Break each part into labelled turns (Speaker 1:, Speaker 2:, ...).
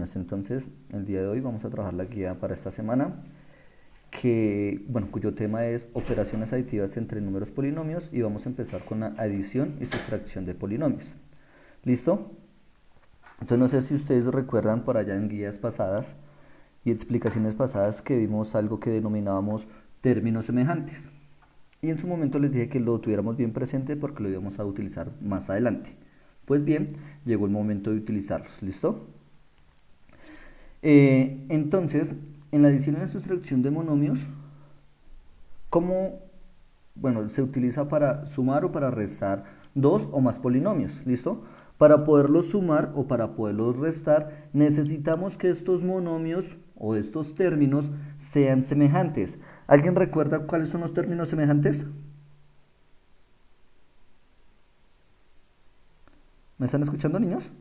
Speaker 1: niños, entonces el día de hoy vamos a trabajar la guía para esta semana, cuyo tema es operaciones aditivas entre números polinomios, y vamos a empezar con la adición y sustracción de polinomios. ¿Listo? Entonces no sé si ustedes recuerdan por allá en guías pasadas y explicaciones pasadas que vimos algo que denominábamos términos semejantes. Y en su momento les dije que lo tuviéramos bien presente porque lo íbamos a utilizar más adelante. Pues bien, llegó el momento de utilizarlos. ¿Listo? Entonces, en la adición y la sustracción de monomios, ¿cómo se utiliza para sumar o para restar dos o más polinomios? ¿Listo? Para poderlos sumar o para poderlos restar, necesitamos que estos monomios o estos términos sean semejantes. ¿Alguien recuerda cuáles son los términos semejantes? ¿Me están escuchando, niños?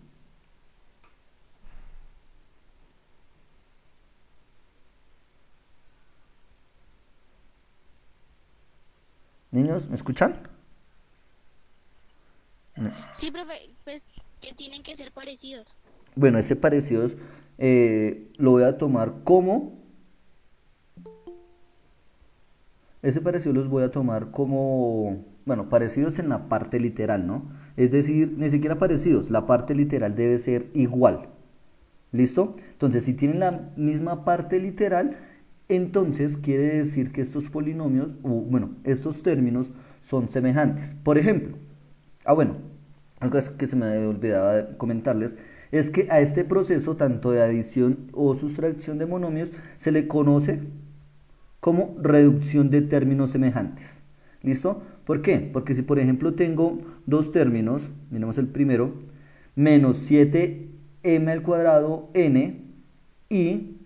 Speaker 1: Niños, ¿me escuchan?
Speaker 2: Sí, profe, pues que tienen que ser parecidos.
Speaker 1: Bueno, ese parecidos lo voy a tomar como... Ese parecido los voy a tomar como... Bueno, parecidos en la parte literal, ¿no? Es decir, ni siquiera parecidos, la parte literal debe ser igual. ¿Listo? Entonces, si tienen la misma parte literal, entonces quiere decir que estos polinomios, estos términos son semejantes. Por ejemplo, algo que se me olvidaba comentarles es que a este proceso, tanto de adición o sustracción de monomios, se le conoce como reducción de términos semejantes. ¿Listo? ¿Por qué? Porque si por ejemplo tengo dos términos, miremos el primero, menos 7m al cuadrado n y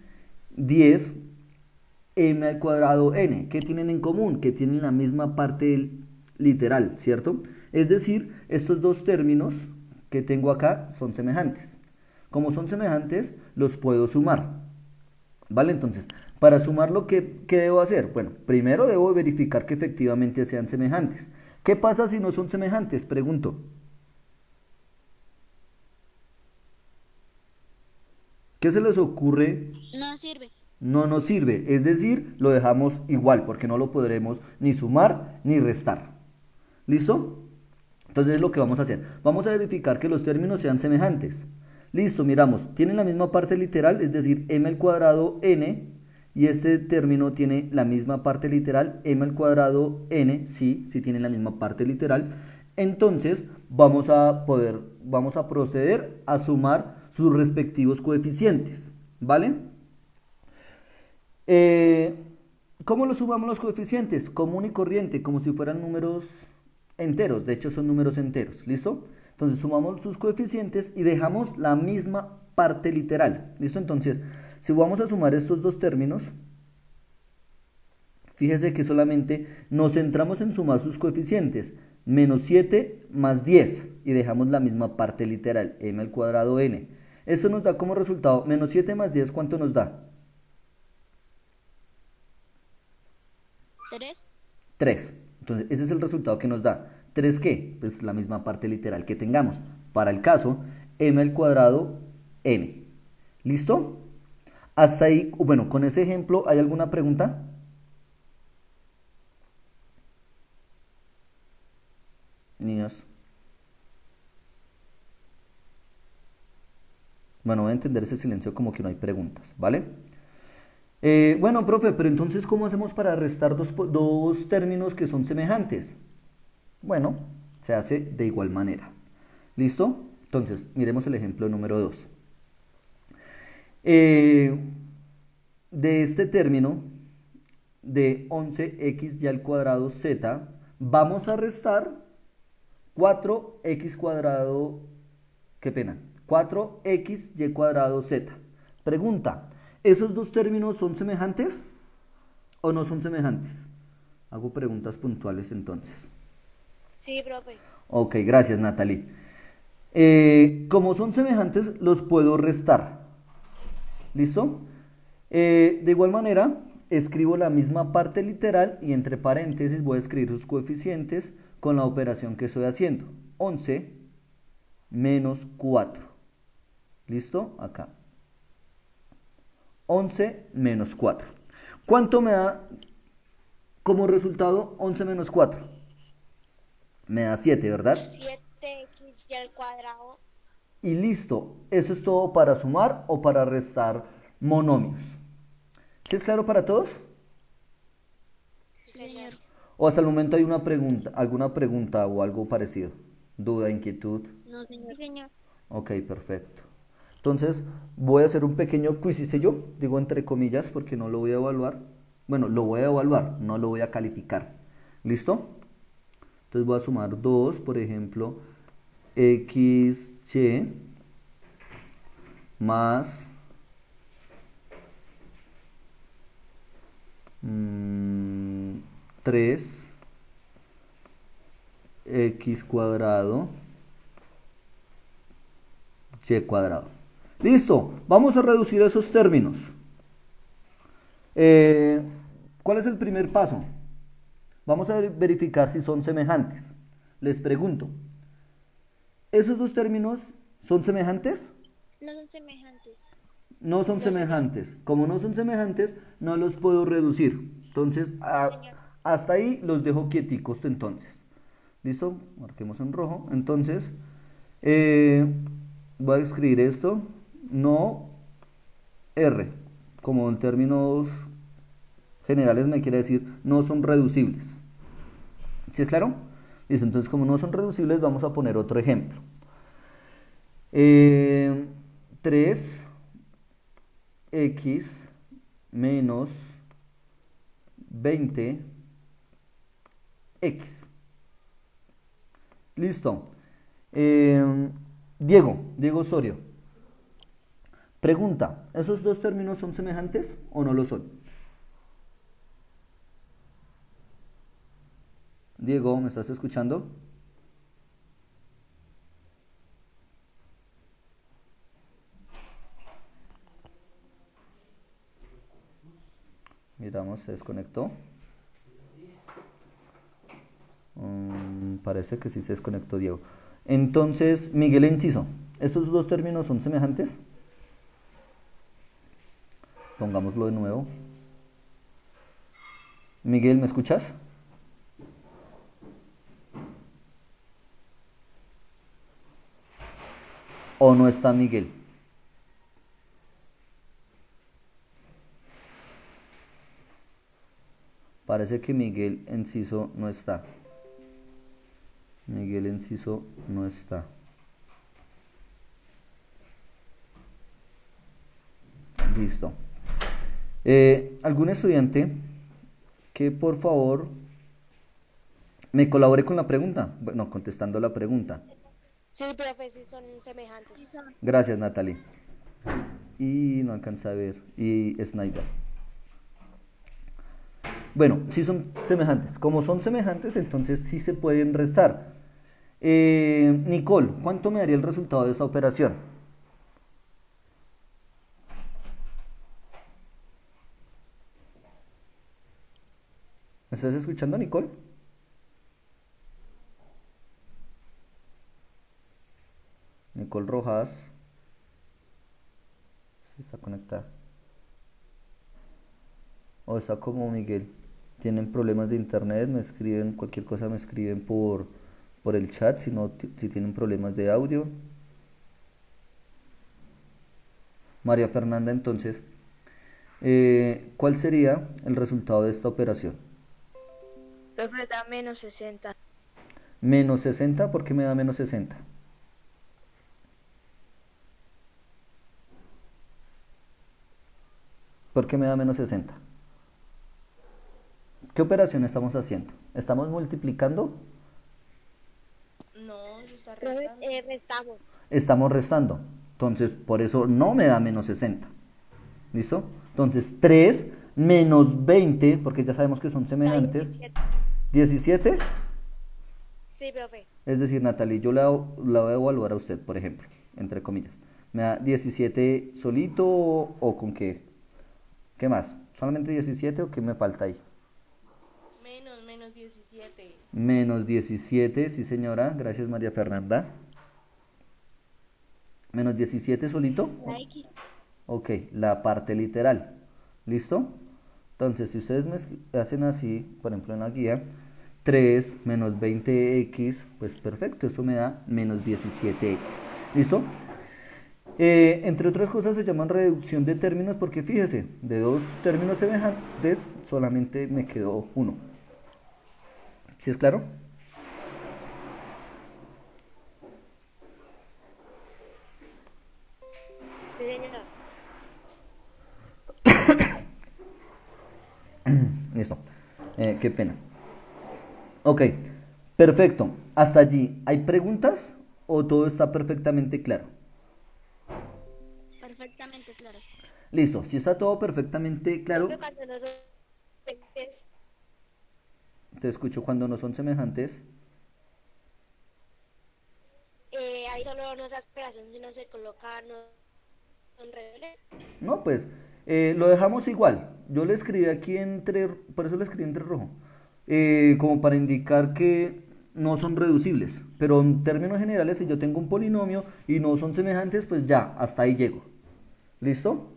Speaker 1: 10m al cuadrado n, ¿qué tienen en común? Que tienen la misma parte literal, ¿cierto? Es decir, estos dos términos que tengo acá son semejantes. Como son semejantes, los puedo sumar. ¿Vale? Entonces, para sumarlo, ¿qué debo hacer? Bueno, primero debo verificar que efectivamente sean semejantes. ¿Qué pasa si no son semejantes? Pregunto. ¿Qué se les ocurre?
Speaker 2: No sirve.
Speaker 1: No nos sirve, es decir, lo dejamos igual porque no lo podremos ni sumar ni restar. ¿Listo? Entonces es lo que vamos a hacer. Vamos a verificar que los términos sean semejantes. Listo, miramos, tienen la misma parte literal, es decir, m al cuadrado n, y este término tiene la misma parte literal, m al cuadrado n, sí tienen la misma parte literal. Entonces vamos a proceder a sumar sus respectivos coeficientes, ¿vale? Eh, ¿Cómo lo sumamos los coeficientes? Común y corriente, como si fueran números enteros. De hecho, son números enteros. ¿Listo? Entonces, sumamos sus coeficientes y dejamos la misma parte literal. ¿Listo? Entonces, si vamos a sumar estos dos términos, fíjese que solamente nos centramos en sumar sus coeficientes. Menos 7 más 10. Y dejamos la misma parte literal, m al cuadrado n. Esto nos da como resultado, menos 7 más 10, ¿cuánto nos da?
Speaker 2: 3.
Speaker 1: 3. Entonces, ese es el resultado que nos da. ¿3 qué? Pues la misma parte literal que tengamos. Para el caso, m al cuadrado n. ¿Listo? Hasta ahí, con ese ejemplo, ¿hay alguna pregunta? Niños. Bueno, voy a entender ese silencio como que no hay preguntas, ¿vale? Profe, pero entonces, ¿cómo hacemos para restar dos términos que son semejantes? Bueno, se hace de igual manera. ¿Listo? Entonces, miremos el ejemplo número 2. De este término de 11x al cuadrado z, vamos a restar 4x cuadrado, qué pena, 4xy cuadrado z. Pregunta, ¿esos dos términos son semejantes o no son semejantes? Hago preguntas puntuales entonces.
Speaker 2: Sí, profe.
Speaker 1: Ok, gracias Natalie. Como son semejantes, los puedo restar. ¿Listo? De igual manera, escribo la misma parte literal y entre paréntesis voy a escribir sus coeficientes con la operación que estoy haciendo. 11 menos 4. ¿Listo? Acá. 11 menos 4. ¿Cuánto me da como resultado 11 menos 4? Me da 7, ¿verdad?
Speaker 2: 7x y al cuadrado.
Speaker 1: Y listo. ¿Eso es todo para sumar o para restar monomios? ¿Sí es claro para todos?
Speaker 2: Sí, señor.
Speaker 1: ¿O hasta el momento hay una pregunta, alguna pregunta o algo parecido? ¿Duda, inquietud?
Speaker 2: No, señor. Sí, señor.
Speaker 1: Ok, perfecto. Entonces voy a hacer un pequeño quiz, hice yo, digo entre comillas porque no lo voy a evaluar. Bueno, lo voy a evaluar, no lo voy a calificar. ¿Listo? Entonces voy a sumar 2, por ejemplo, xy más 3 x cuadrado y cuadrado. Listo, vamos a reducir esos términos. ¿Cuál es el primer paso? Vamos a verificar si son semejantes. Les pregunto, ¿esos dos términos son semejantes?
Speaker 2: No son semejantes.
Speaker 1: No son
Speaker 2: No, señor.
Speaker 1: semejantes. Como no son semejantes, no los puedo reducir. Entonces,
Speaker 2: No, señor.
Speaker 1: hasta ahí los dejo quieticos entonces. ¿Listo? Marquemos en rojo. Entonces, voy a escribir esto. No R. Como en términos generales me quiere decir no son reducibles. ¿Sí es claro? Listo. Entonces, como no son reducibles, vamos a poner otro ejemplo. 3x menos 20x. Listo. Diego Osorio. Pregunta, ¿esos dos términos son semejantes o no lo son? Diego, ¿me estás escuchando? Miramos, se desconectó. Parece que sí se desconectó Diego. Entonces, Miguel Enciso, ¿esos dos términos son semejantes? Pongámoslo de nuevo. Miguel, ¿me escuchas? ¿O no está Miguel? Parece que Miguel Enciso no está. Miguel Enciso no está. Listo. ¿Algún estudiante que por favor me colabore con la pregunta? Bueno, contestando la pregunta.
Speaker 2: Sí, profe, sí son semejantes.
Speaker 1: Gracias, Natalie. Y no alcanza a ver. Y Snyder. Bueno, sí son semejantes. Como son semejantes, entonces sí se pueden restar. Nicole, ¿cuánto me daría el resultado de esta operación? ¿Me estás escuchando, Nicole? Nicole Rojas. ¿Se está conectada? O está como Miguel. Tienen problemas de internet, me escriben, cualquier cosa me escriben por el chat, si, no, si tienen problemas de audio. María Fernanda, entonces, ¿cuál sería el resultado de esta operación?
Speaker 3: Profe, da menos 60.
Speaker 1: Menos 60, ¿por qué me da menos 60? ¿Por qué me da menos 60? ¿Qué operación estamos haciendo? ¿Estamos multiplicando?
Speaker 3: No, se está
Speaker 2: Profe,
Speaker 3: restando.
Speaker 2: restamos.
Speaker 1: Estamos restando. Entonces, por eso no me da menos 60. ¿Listo? Entonces, 3 menos 20, porque ya sabemos que son
Speaker 2: Da
Speaker 1: semejantes.
Speaker 2: 17.
Speaker 1: 17.
Speaker 2: Sí, profe.
Speaker 1: Es decir, Natalie, yo la voy a evaluar a usted, por ejemplo, entre comillas. ¿Me da 17 solito o con qué? ¿Qué más? ¿Solamente 17 o qué me falta ahí?
Speaker 3: Menos 17.
Speaker 1: Menos 17, sí señora, gracias María Fernanda. Menos 17 solito.
Speaker 2: La X.
Speaker 1: Ok, la parte literal. ¿Listo? Entonces, si ustedes hacen así, por ejemplo en la guía, 3 menos 20x, pues perfecto, eso me da menos 17x. ¿Listo? Entre otras cosas se llaman reducción de términos porque fíjese, de dos términos semejantes solamente me quedó uno. ¿Sí es claro?
Speaker 3: Sí, señor.
Speaker 1: Listo. Qué pena. Ok, perfecto. Hasta allí, ¿hay preguntas o todo está perfectamente claro?
Speaker 2: Perfectamente claro.
Speaker 1: Listo, si está todo perfectamente claro,
Speaker 3: Profe, cuando no son semejantes,
Speaker 1: te escucho cuando no son semejantes.
Speaker 3: ahí solo no se aspiración, sino se coloca, no son reales.
Speaker 1: No, pues lo dejamos igual. Yo le escribí aquí entre, por eso le escribí entre rojo, como para indicar que no son reducibles. Pero en términos generales, si yo tengo un polinomio y no son semejantes, pues ya, hasta ahí llego. ¿Listo?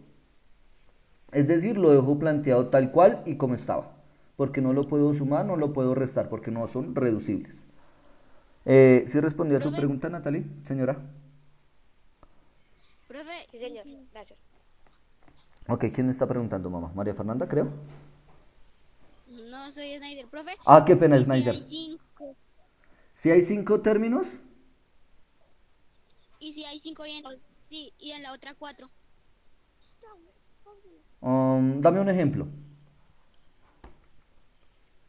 Speaker 1: Es decir, lo dejo planteado tal cual y como estaba. Porque no lo puedo sumar, no lo puedo restar, porque no son reducibles. ¿Sí respondí a tu
Speaker 2: Profe,
Speaker 1: pregunta, Natalie, señora?
Speaker 2: profe,
Speaker 3: Sí, señor. Gracias.
Speaker 1: Ok, ¿quién me está preguntando, mamá? María Fernanda, creo.
Speaker 2: no soy Snyder, profe.
Speaker 1: Ah, qué pena,
Speaker 2: Y si
Speaker 1: Snyder.
Speaker 2: hay cinco,
Speaker 1: Si hay 5 términos,
Speaker 2: y si hay cinco sí, y en la otra cuatro.
Speaker 1: dame un ejemplo.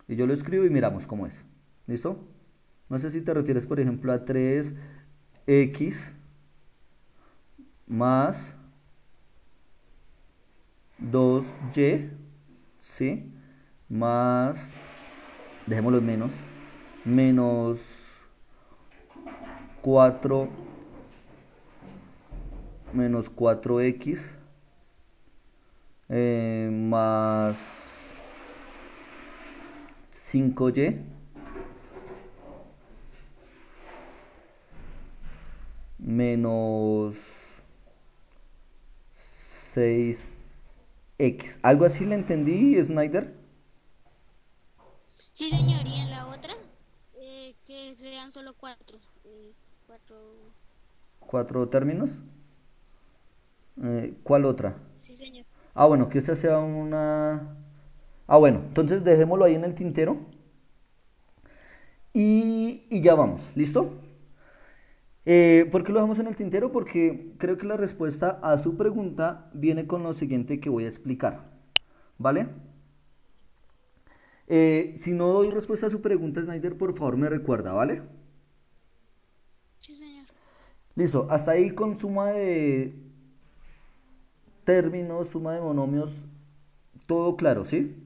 Speaker 1: Y yo lo escribo y miramos cómo es. ¿Listo? No sé si te refieres, por ejemplo, a 3x más 2y, ¿sí? Más, dejémoslo en menos 4 menos 4x más 5y menos 6x. ¿Algo así le entendí, Snyder?
Speaker 2: Sí, señor, y en la otra, que sean solo cuatro. Cuatro,
Speaker 1: 4 términos. ¿Cuál otra?
Speaker 2: sí, señor.
Speaker 1: Ah, bueno, que esta sea una... Ah, bueno, entonces dejémoslo ahí en el tintero. Y ya vamos, ¿listo? ¿Por qué lo dejamos en el tintero? Porque creo que la respuesta a su pregunta viene con lo siguiente que voy a explicar. ¿Vale? Si no doy respuesta a su pregunta, Snyder, por favor me recuerda, ¿vale?
Speaker 2: Sí, señor.
Speaker 1: Listo, hasta ahí con suma de términos, suma de monomios, todo claro, ¿sí?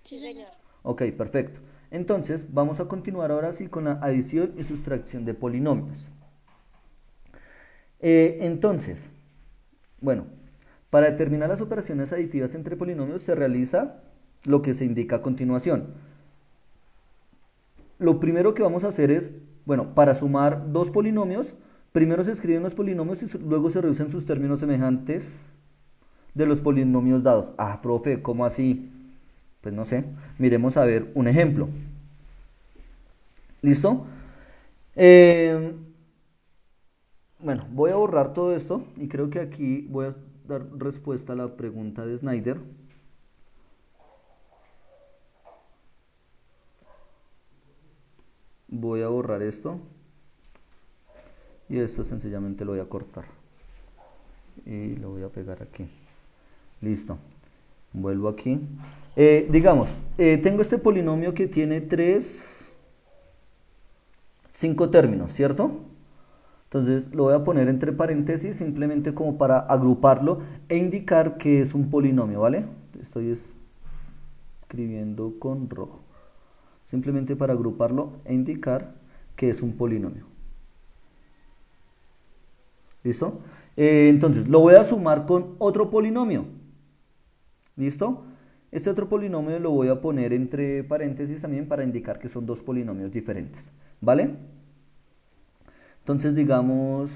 Speaker 2: Sí,
Speaker 3: Sí,
Speaker 2: señor.
Speaker 3: señor.
Speaker 1: Ok, perfecto. Entonces, vamos a continuar ahora sí con la adición y sustracción de polinomios. Entonces, bueno, para determinar las operaciones aditivas entre polinomios se realiza lo que se indica a continuación. Lo primero que vamos a hacer es, bueno, para sumar dos polinomios, primero se escriben los polinomios y luego se reducen sus términos semejantes de los polinomios dados. Ah, profe, ¿cómo así? Pues no sé, miremos a ver un ejemplo. ¿Listo? Bueno, voy a borrar todo esto y creo que aquí voy a dar respuesta a la pregunta de Snyder. Voy a borrar esto y esto sencillamente lo voy a cortar y lo voy a pegar aquí. Listo. Vuelvo aquí. Digamos, tengo este polinomio que tiene 5 términos, ¿cierto? Entonces lo voy a poner entre paréntesis simplemente como para agruparlo e indicar que es un polinomio, ¿vale? Estoy escribiendo con rojo. Simplemente para agruparlo e indicar que es un polinomio. ¿Listo? Entonces lo voy a sumar con otro polinomio. ¿Listo? Este otro polinomio lo voy a poner entre paréntesis también para indicar que son dos polinomios diferentes. ¿Vale? Entonces digamos,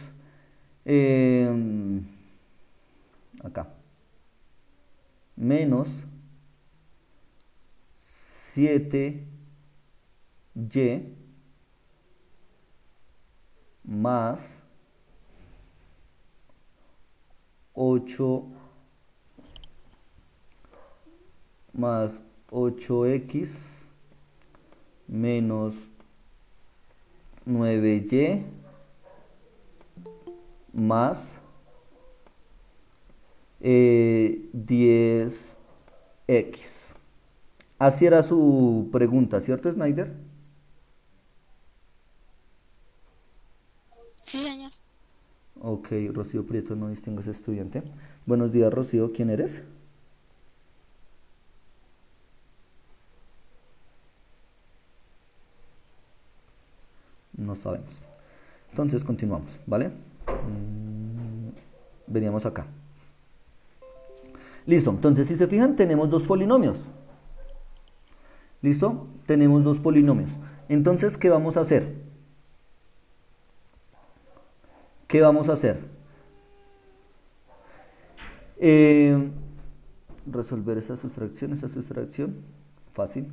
Speaker 1: menos 7y más 8 más 8x menos 9y más 10x. Así era su pregunta, ¿cierto, Snyder?
Speaker 2: Sí, señor.
Speaker 1: Ok, Rocío Prieto, no distingo a ese estudiante. Buenos días, Rocío, ¿quién eres? No sabemos. Entonces continuamos, ¿vale? Veníamos acá. Listo, entonces si se fijan tenemos dos polinomios. ¿Listo? Tenemos dos polinomios. Entonces, ¿qué vamos a hacer? ¿Qué vamos a hacer? Resolver esa sustracción. Fácil.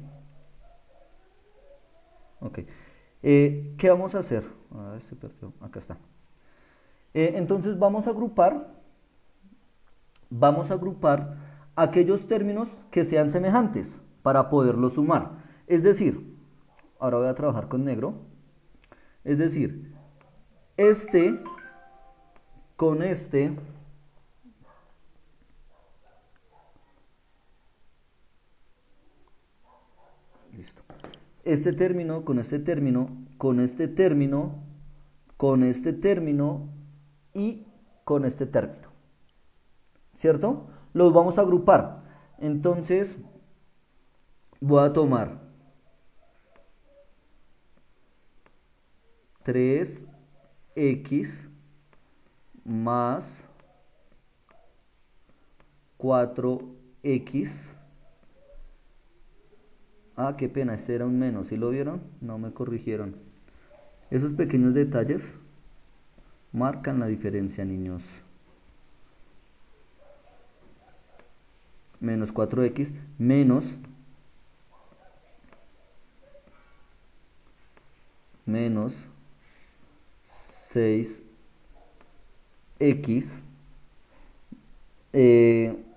Speaker 1: Ok. ¿Qué vamos a hacer? Se perdió. Acá está. Entonces vamos a agrupar aquellos términos que sean semejantes para poderlos sumar. Es decir, ahora voy a trabajar con negro. Es decir, este con este listo. Este término con este término, con este término, con este término y con este término. ¿Cierto? Los vamos a agrupar. Entonces, voy a tomar 3x más 4x. Ah, qué pena, este era un menos, ¿sí lo vieron? No me corrigieron. Esos pequeños detalles marcan la diferencia, niños. Menos 4x menos 6x.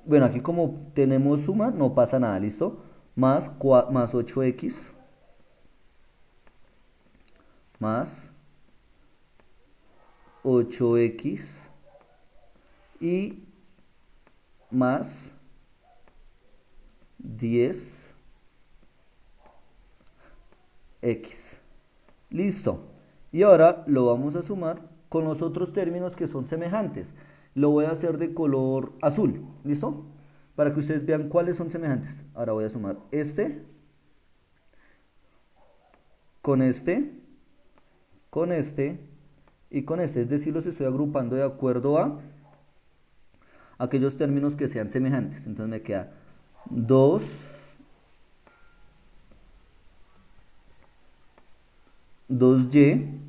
Speaker 1: Bueno, aquí como tenemos suma, no pasa nada, ¿listo? Más 8x más 8x y más 10x. Listo. Y ahora lo vamos a sumar con los otros términos que son semejantes. Lo voy a hacer de color azul. ¿Listo? Para que ustedes vean cuáles son semejantes. Ahora voy a sumar este con este, con este y con este. Es decir, los estoy agrupando de acuerdo a aquellos términos que sean semejantes. Entonces me queda 2y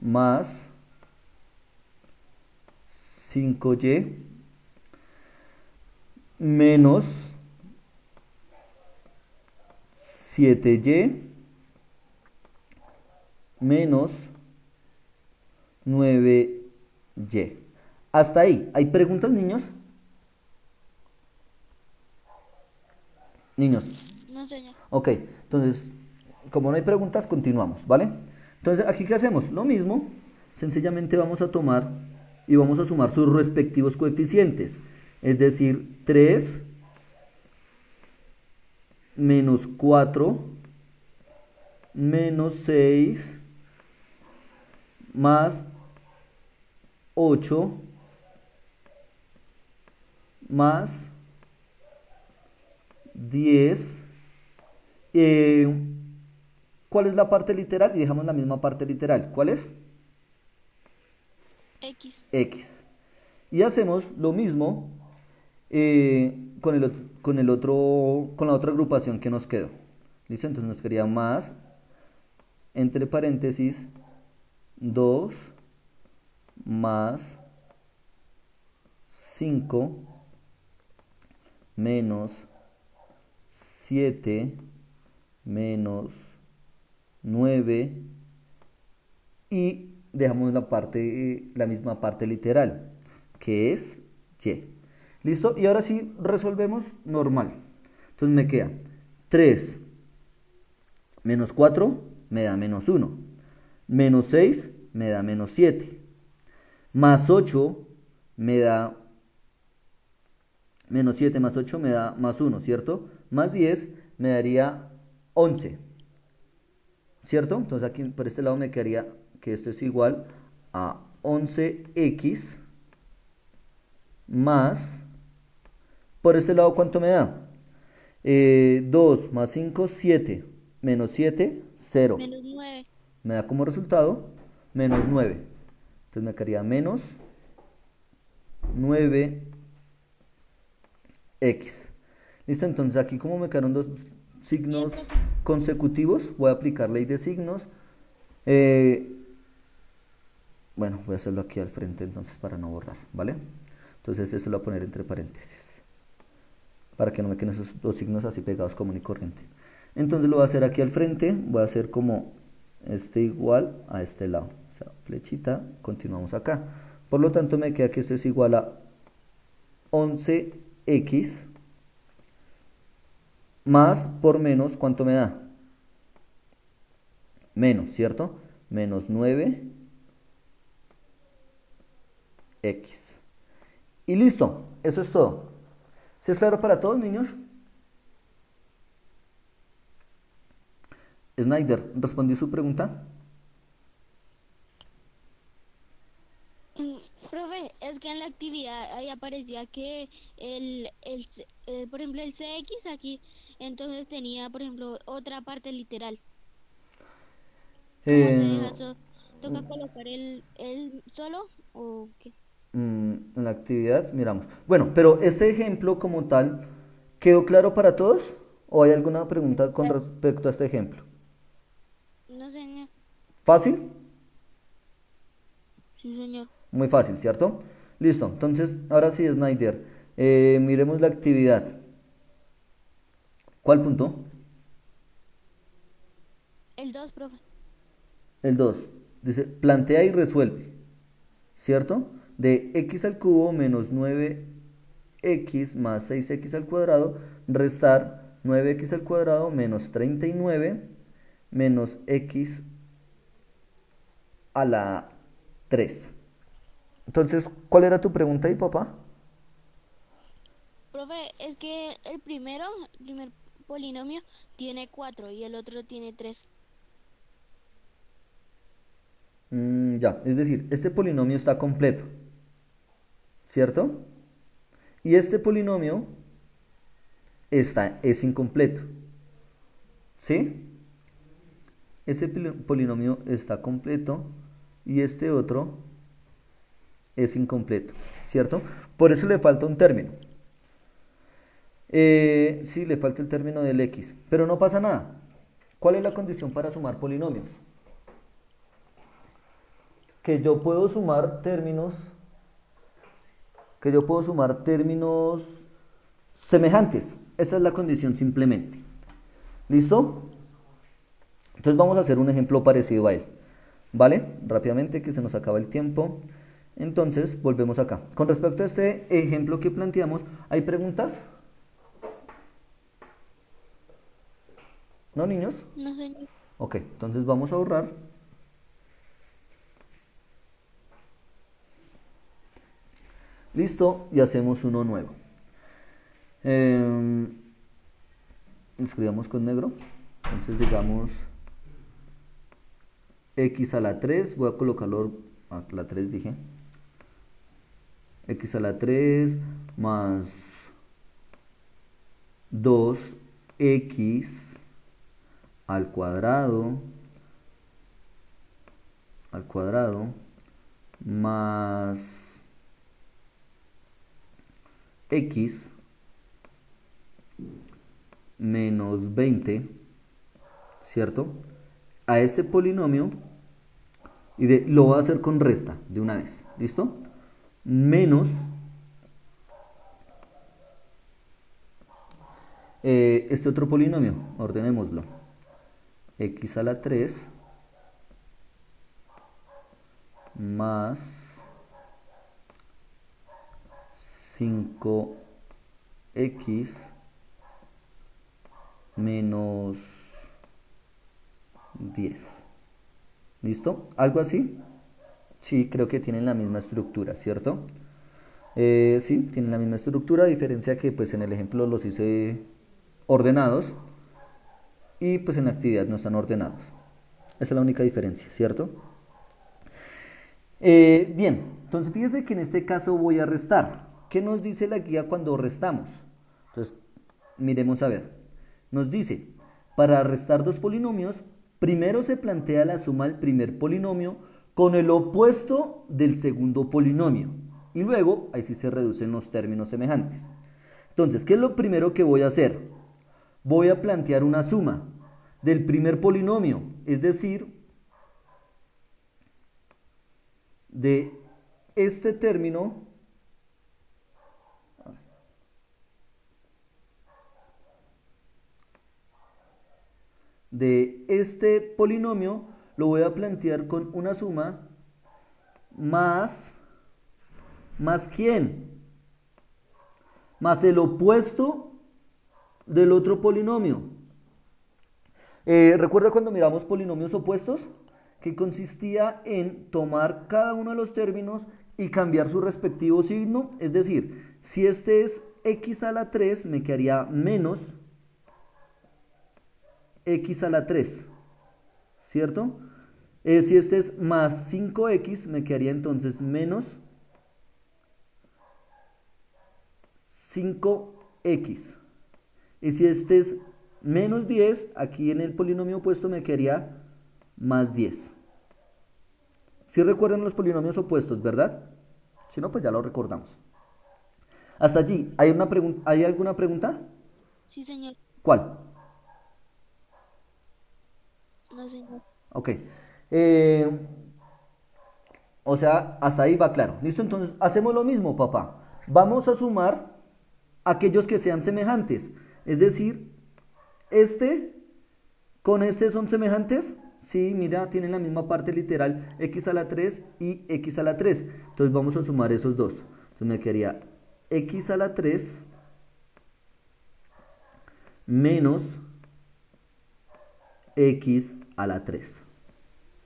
Speaker 1: más 5y menos 7y menos 9y. Hasta ahí. ¿Hay preguntas, niños? Niños.
Speaker 2: No, señor.
Speaker 1: Ok, entonces, como no hay preguntas, continuamos, ¿vale? Entonces, ¿aquí qué hacemos? Lo mismo, sencillamente vamos a tomar y vamos a sumar sus respectivos coeficientes. Es decir, 3 menos 4 menos 6 más 8 más 10. ¿Cuál es la parte literal? Y dejamos la misma parte literal. ¿Cuál es?
Speaker 2: X.
Speaker 1: X. Y hacemos lo mismo con la otra agrupación que nos quedó. ¿Listo? Entonces nos quedaría más, entre paréntesis, 2 más 5 menos 7 menos 9 y dejamos la misma parte literal, que es y. ¿Listo? Y ahora sí resolvemos normal. Entonces me queda 3 menos 4 me da menos 1. Menos 6 me da menos 7. Más 8 me da menos 7 más 8 me da más 1, ¿cierto? Más 10 me daría 11, ¿cierto? Entonces aquí por este lado me quedaría que esto es igual a 11x más, por este lado, ¿cuánto me da? 2 más 5, 7, menos 7, 0.
Speaker 2: Menos 9.
Speaker 1: Me da como resultado menos 9. Entonces me quedaría menos 9x. ¿Listo? Entonces aquí como me quedaron dos signos consecutivos, voy a aplicar ley de signos. Bueno, voy a hacerlo aquí al frente entonces para no borrar, ¿vale? Entonces eso lo voy a poner entre paréntesis, para que no me queden esos dos signos así pegados común y corriente. Entonces lo voy a hacer aquí al frente, voy a hacer como este igual a este lado, o sea, flechita, continuamos acá. Por lo tanto me queda que esto es igual a 11x más por menos, ¿cuánto me da? Menos, ¿cierto? Menos 9x. Y listo, eso es todo. ¿Sí es claro para todos, niños? Snyder, ¿respondió su pregunta?
Speaker 2: Profe, es que en la actividad ahí aparecía que por ejemplo, el CX aquí, entonces tenía, por ejemplo, otra parte literal. ¿Cómo se
Speaker 1: Eh,
Speaker 2: deja eso? ¿Toca colocar el solo o qué?
Speaker 1: en la actividad, miramos. Bueno, pero este ejemplo como tal, ¿quedó claro para todos? ¿O hay alguna pregunta con respecto a este ejemplo?
Speaker 2: No, señor.
Speaker 1: ¿Fácil?
Speaker 2: Sí, señor.
Speaker 1: Muy fácil, ¿cierto? Listo, entonces ahora sí, Snyder, miremos la actividad. ¿Cuál punto?
Speaker 2: El 2, profe.
Speaker 1: El 2. Dice, plantea y resuelve, ¿cierto? De x al cubo menos 9x más 6x al cuadrado, restar 9x al cuadrado menos 39 menos x a la 3. Entonces, ¿cuál era tu pregunta ahí, papá?
Speaker 2: Profe, es que el primer polinomio tiene 4 y el otro tiene 3.
Speaker 1: Ya, es decir, este polinomio está completo, ¿cierto? Y este polinomio es incompleto, ¿sí? Este polinomio está completo y este otro es incompleto, ¿cierto? Por eso le falta un término. Sí, le falta el término del x, pero no pasa nada. ¿Cuál es la condición para sumar polinomios? Que yo puedo sumar términos semejantes. Esa es la condición simplemente. ¿Listo? Entonces vamos a hacer un ejemplo parecido a él. ¿Vale? Rápidamente que se nos acaba el tiempo. Entonces volvemos acá. Con respecto a este ejemplo que planteamos, ¿hay preguntas? ¿No, niños?
Speaker 2: No, señor.
Speaker 1: Ok, entonces vamos a ahorrar. Listo, y hacemos uno nuevo. Escribamos con negro. Entonces digamos x a la 3. Voy a colocarlo a la 3, dije. X a la 3 más 2x al cuadrado más x menos 20, ¿cierto? A ese polinomio y lo voy a hacer con resta de una vez, ¿listo? Menos Este otro polinomio, ordenémoslo. X a la 3 más 5x menos 10. ¿Listo? ¿Algo así? Sí, creo que tienen la misma estructura, ¿cierto? Sí, tienen la misma estructura, a diferencia que pues en el ejemplo los hice ordenados y pues en la actividad no están ordenados. Esa es la única diferencia, ¿cierto? Bien, entonces fíjense que en este caso voy a restar. ¿Qué nos dice la guía cuando restamos? Entonces, miremos a ver. Nos dice, para restar dos polinomios, primero se plantea la suma del primer polinomio con el opuesto del segundo polinomio. Y luego, ahí sí se reducen los términos semejantes. Entonces, ¿qué es lo primero que voy a hacer? Voy a plantear una suma del primer polinomio, es decir, de este término de este polinomio, lo voy a plantear con una suma más ¿quién? Más el opuesto del otro polinomio. ¿Recuerda cuando miramos polinomios opuestos? Que consistía en tomar cada uno de los términos y cambiar su respectivo signo. Es decir, si este es x a la 3, me quedaría menos x a la 3, ¿cierto? Si este es más 5x, me quedaría entonces menos 5x. Y si este es menos 10, aquí en el polinomio opuesto me quedaría más 10. Si recuerdan los polinomios opuestos, ¿verdad? Si no, pues ya lo recordamos. Hasta allí, ¿hay alguna pregunta?
Speaker 2: Sí, señor.
Speaker 1: ¿Cuál?
Speaker 2: No, señor.
Speaker 1: Ok. O sea, hasta ahí va claro. ¿Listo? Entonces, hacemos lo mismo, papá. Vamos a sumar aquellos que sean semejantes. Es decir, este con este son semejantes. Sí, mira, tienen la misma parte literal, x a la 3 y x a la 3. Entonces vamos a sumar esos dos. Entonces me quedaría x a la 3 menos x a la 3.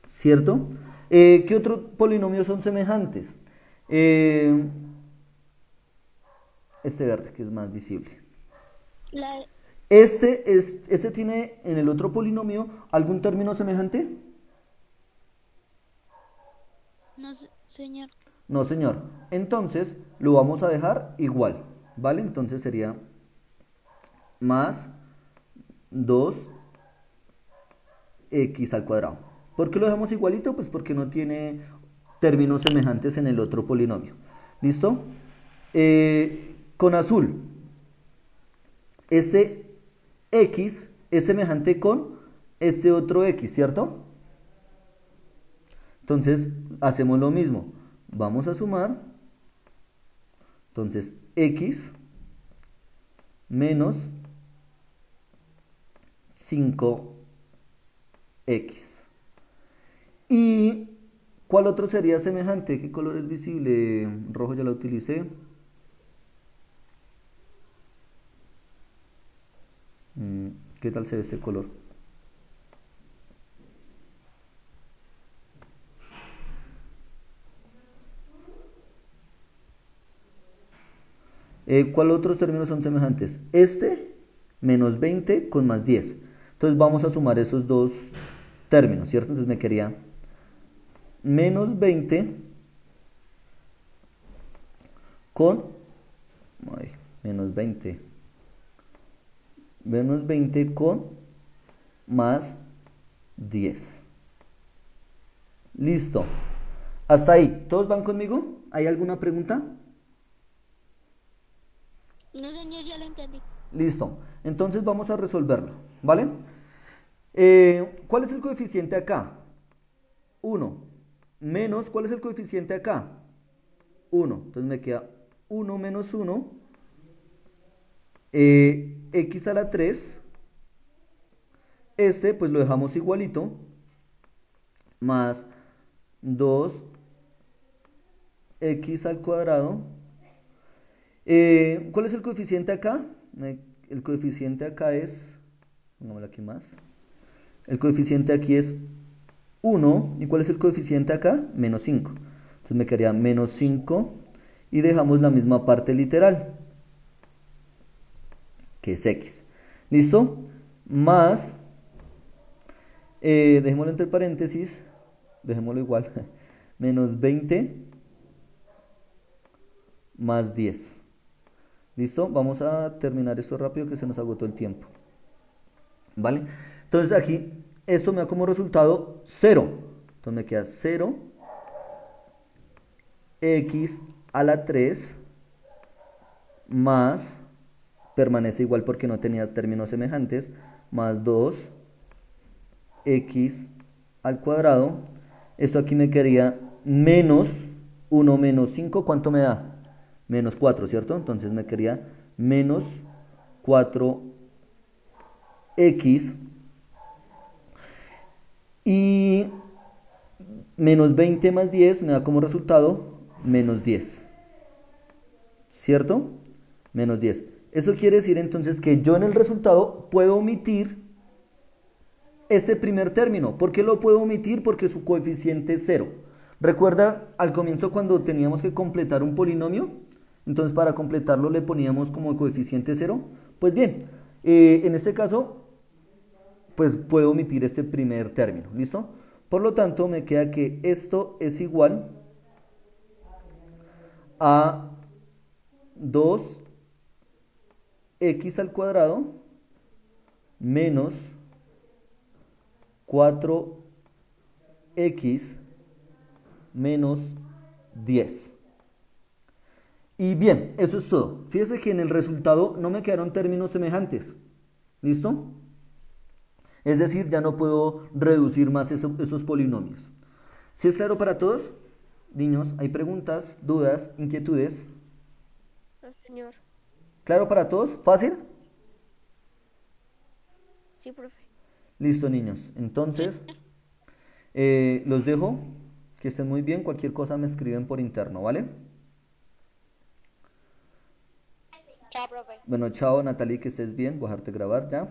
Speaker 1: ¿Cierto? ¿Qué otros polinomios son semejantes? Este verde, que es más visible.
Speaker 2: La,
Speaker 1: Este tiene en el otro polinomio algún término semejante.
Speaker 2: no, señor.
Speaker 1: No, señor. Entonces lo vamos a dejar igual, ¿vale? Entonces sería más 2x al cuadrado. ¿Por qué lo dejamos igualito? Pues porque no tiene términos semejantes en el otro polinomio. ¿Listo? Con azul, este x es semejante con este otro x, ¿cierto? Entonces hacemos lo mismo. Vamos a sumar. Entonces x menos 5x. ¿Y cuál otro sería semejante? ¿Qué color es visible? Rojo ya lo utilicé. ¿Qué tal se ve este color? ¿Cuál otros términos son semejantes? Este menos 20 con más 10. Entonces vamos a sumar esos dos términos, ¿cierto? Entonces me quedaría menos 20 con menos 20 con más 10. Listo. Hasta ahí. ¿Todos van conmigo? ¿Hay alguna pregunta?
Speaker 2: No, señor, ya lo entendí.
Speaker 1: Listo. Entonces vamos a resolverlo, ¿vale? ¿Cuál es el coeficiente acá? 1. Menos, ¿cuál es el coeficiente acá? 1. Entonces me queda 1 menos 1 X a la 3, este pues lo dejamos igualito, más 2x al cuadrado. ¿Cuál es el coeficiente acá? El coeficiente acá es, pongámoslo aquí más, el coeficiente aquí es 1, ¿y cuál es el coeficiente acá? Menos 5, entonces me quedaría menos 5, y dejamos la misma parte literal, que es x, ¿listo? Más, dejémoslo entre paréntesis, dejémoslo igual, menos 20 más 10. ¿Listo? Vamos a terminar esto rápido que se nos agotó el tiempo. ¿Vale? Entonces aquí, esto me da como resultado 0. Entonces me queda 0, x a la 3, más, permanece igual porque no tenía términos semejantes, más 2, x al cuadrado. Esto aquí me quedaría menos 1 menos 5, ¿cuánto me da? Menos 4, ¿cierto? Entonces me quedaría menos 4x, y menos 20 más 10 me da como resultado menos 10, ¿cierto? Menos 10. Eso quiere decir entonces que yo en el resultado puedo omitir este primer término. ¿Por qué lo puedo omitir? Porque su coeficiente es 0. ¿Recuerda al comienzo cuando teníamos que completar un polinomio? Entonces para completarlo le poníamos como coeficiente 0. Pues bien, en este caso, pues puedo omitir este primer término, ¿listo? Por lo tanto, me queda que esto es igual a 2x al cuadrado menos 4x menos 10. Y bien, eso es todo. Fíjese que en el resultado no me quedaron términos semejantes. ¿Listo? Es decir, ya no puedo reducir más esos polinomios. ¿Sí es claro para todos? Niños, ¿hay preguntas, dudas, inquietudes?
Speaker 3: No, señor.
Speaker 1: ¿Claro para todos? ¿Fácil?
Speaker 3: Sí, profe.
Speaker 1: Listo, niños. Entonces, los dejo. Que estén muy bien. Cualquier cosa me escriben por interno, ¿vale?
Speaker 3: Chao, profe.
Speaker 1: Bueno, chao Natalie, que estés bien. Voy a dejarte grabar ya.